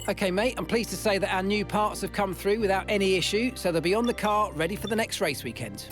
Okay, mate, I'm pleased to say that our new parts have come through without any issue, so they'll be on the car, ready for the next race weekend.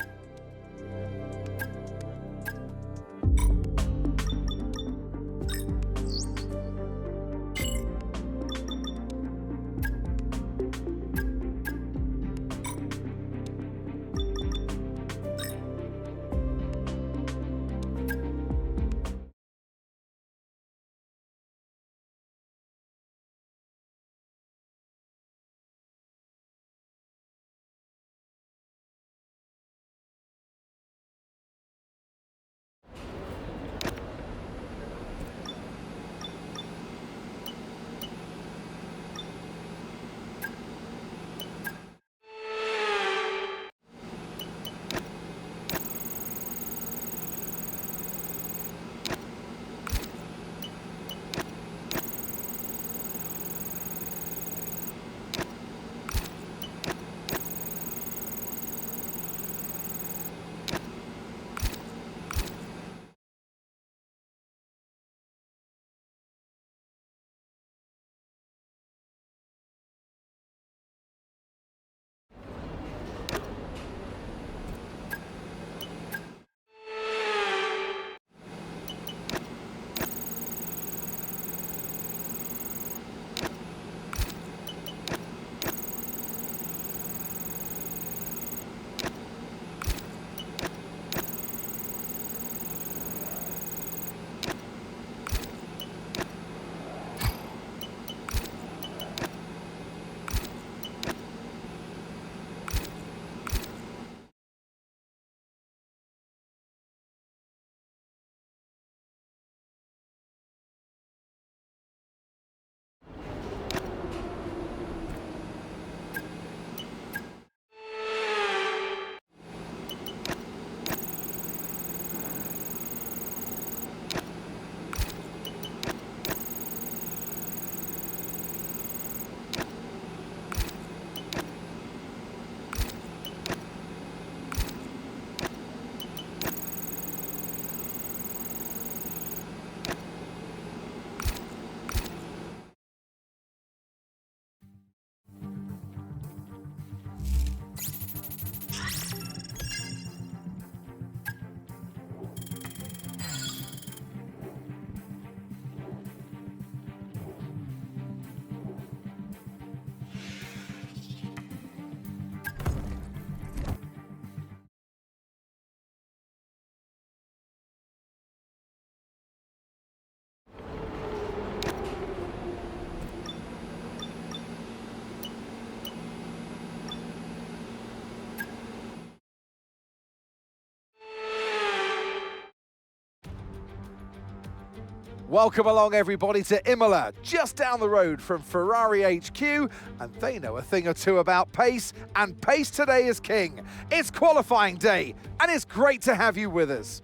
Welcome along, everybody, to Imola, just down the road from Ferrari HQ, and they know a thing or two about pace, and pace today is king. It's qualifying day, and it's great to have you with us.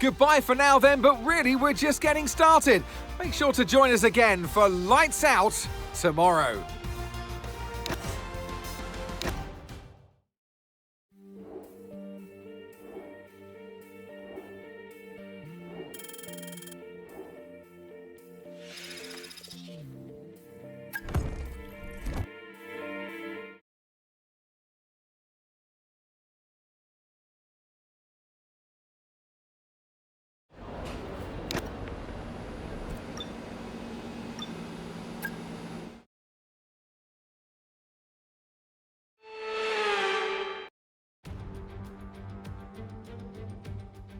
goodbye for now then, but really we're just getting started. Make sure to join us again for Lights Out tomorrow.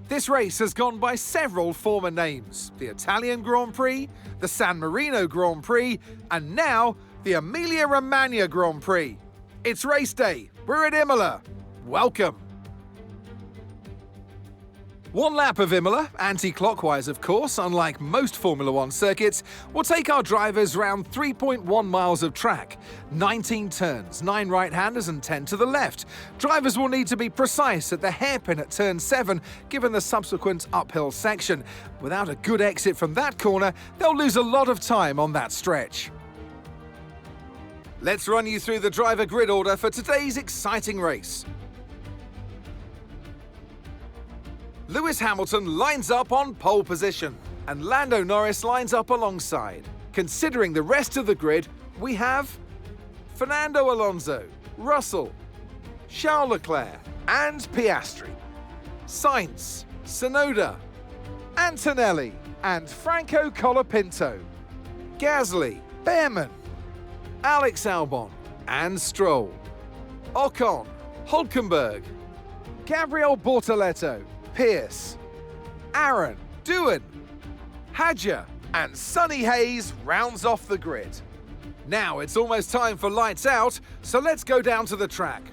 This race has gone by several former names: the Italian Grand Prix, the San Marino Grand Prix, and now the Emilia-Romagna Grand Prix. It's race day. We're at Imola. Welcome. One lap of Imola, anti-clockwise of course, unlike most Formula One circuits, will take our drivers round 3.1 miles of track, 19 turns, 9 right-handers and 10 to the left. Drivers will need to be precise at the hairpin at turn 7, given the subsequent uphill section. Without a good exit from that corner, they'll lose a lot of time on that stretch. Let's run you through the driver grid order for today's exciting race. Lewis Hamilton lines up on pole position, and Lando Norris lines up alongside. Considering the rest of the grid, we have Fernando Alonso, Russell, Charles Leclerc, and Piastri, Sainz, Tsunoda, Antonelli, and Franco Colapinto, Gasly, Behrman, Alex Albon, and Stroll, Ocon, Hülkenberg, Gabriel Bortoleto, Pierce, Aaron, Doohan, Hadjar, and Sonny Hayes rounds off the grid. Now it's almost time for lights out, so let's go down to the track.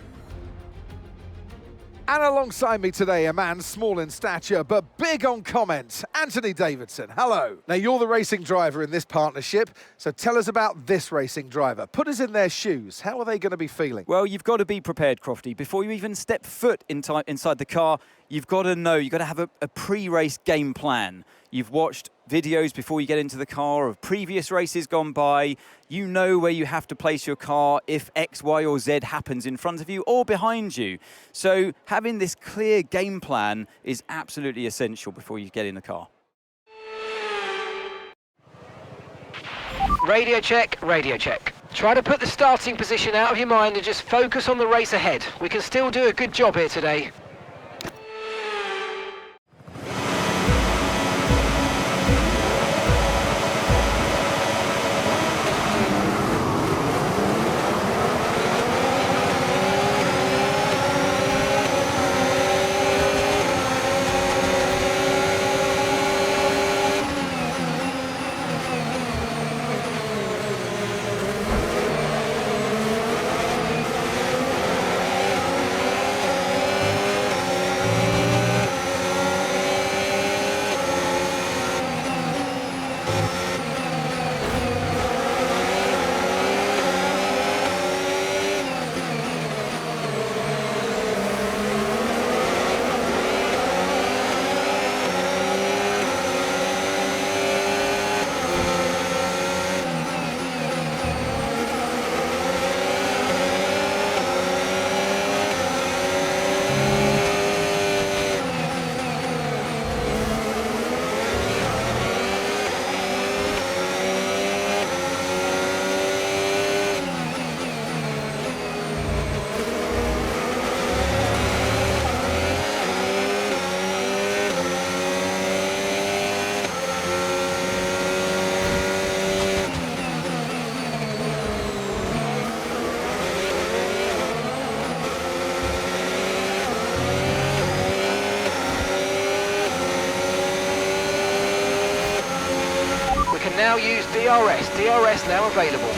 And alongside me today, a man small in stature but big on comment, Anthony Davidson. Hello. Now you're the racing driver in this partnership, so tell us about this racing driver. Put us in their shoes. How are they going to be feeling? Well, you've got to be prepared, Crofty. Before you even step foot inside the car, you've got to know, you've got to have a pre-race game plan. You've watched videos before you get into the car of previous races gone by. You know where you have to place your car if X, Y, or Z happens in front of you or behind you. So having this clear game plan is absolutely essential before you get in the car. Radio check, radio check. Try to put the starting position out of your mind and just focus on the race ahead. We can still do a good job here today. Now use DRS. DRS now available.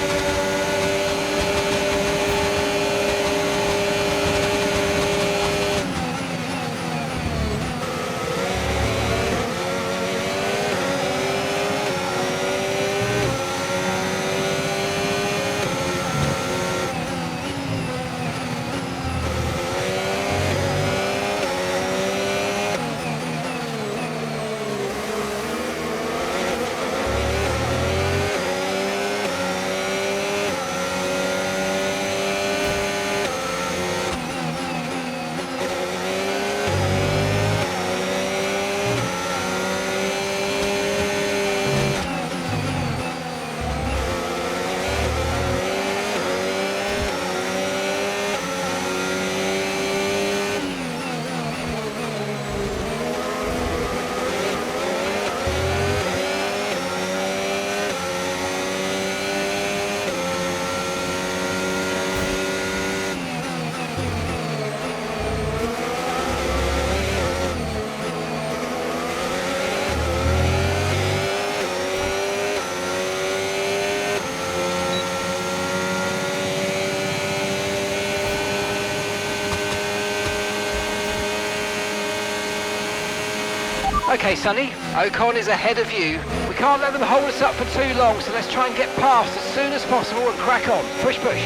Okay, Sonny, Ocon is ahead of you. We can't let them hold us up for too long, so let's try and get past as soon as possible and crack on. Push, push.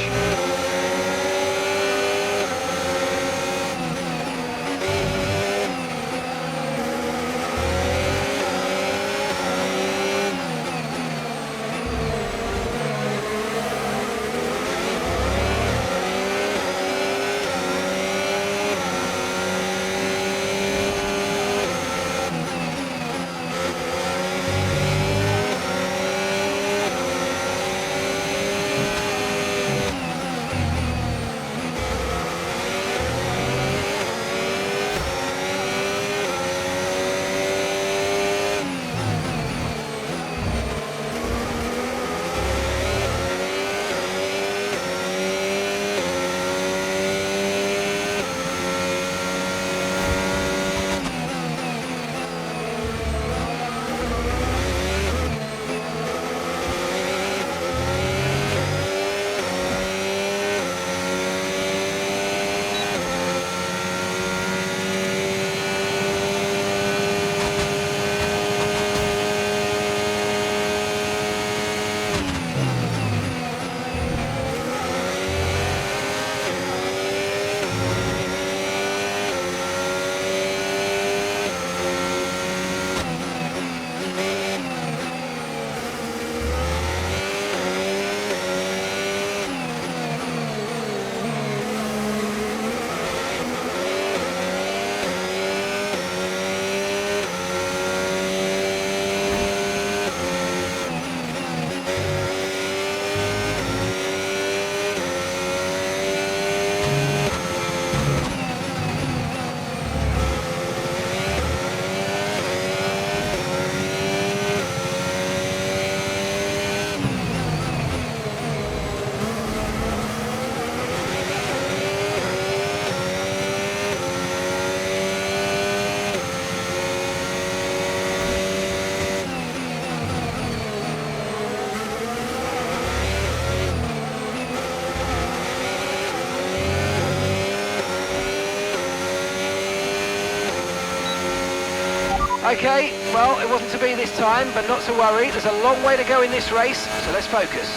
Okay, well, it wasn't to be this time, but not to worry. There's a long way to go in this race, so let's focus.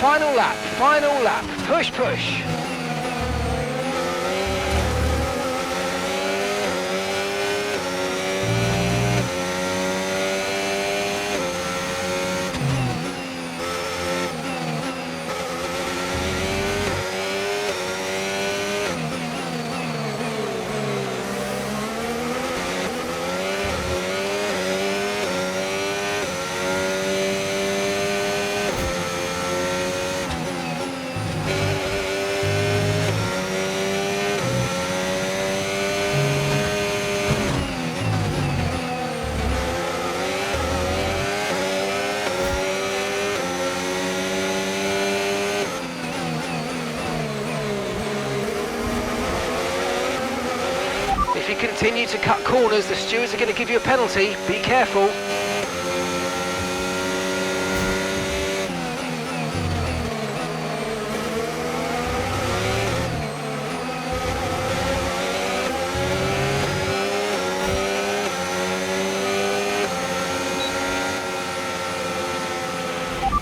Final lap, push, push. If you continue to cut corners, the stewards are going to give you a penalty. Be careful.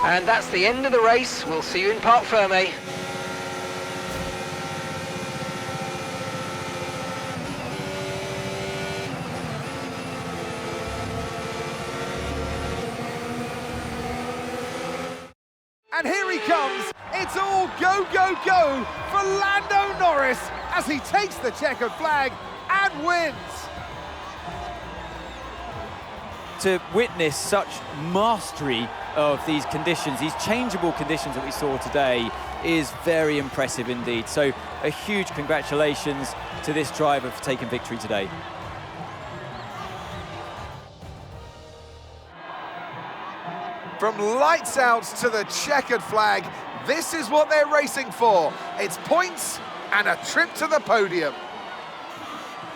And that's the end of the race. We'll see you in Parc Ferme. And here he comes. It's all go, go, go for Lando Norris as he takes the checkered flag and wins. To witness such mastery of these conditions, these changeable conditions that we saw today, is very impressive indeed. So a huge congratulations to this driver for taking victory today. From lights out to the checkered flag, this is what they're racing for. It's points and a trip to the podium.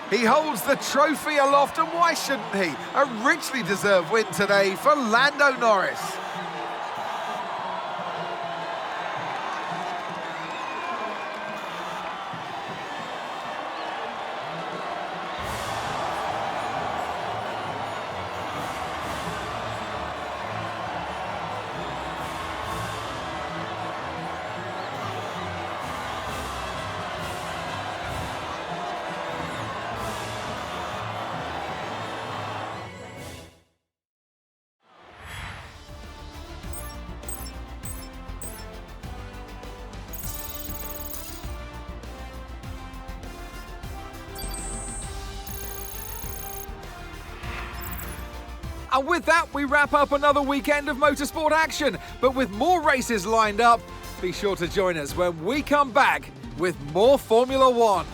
He holds the trophy aloft, and why shouldn't he? A richly deserved win today for Lando Norris. And with that, we wrap up another weekend of motorsport action. But with more races lined up, be sure to join us when we come back with more Formula One.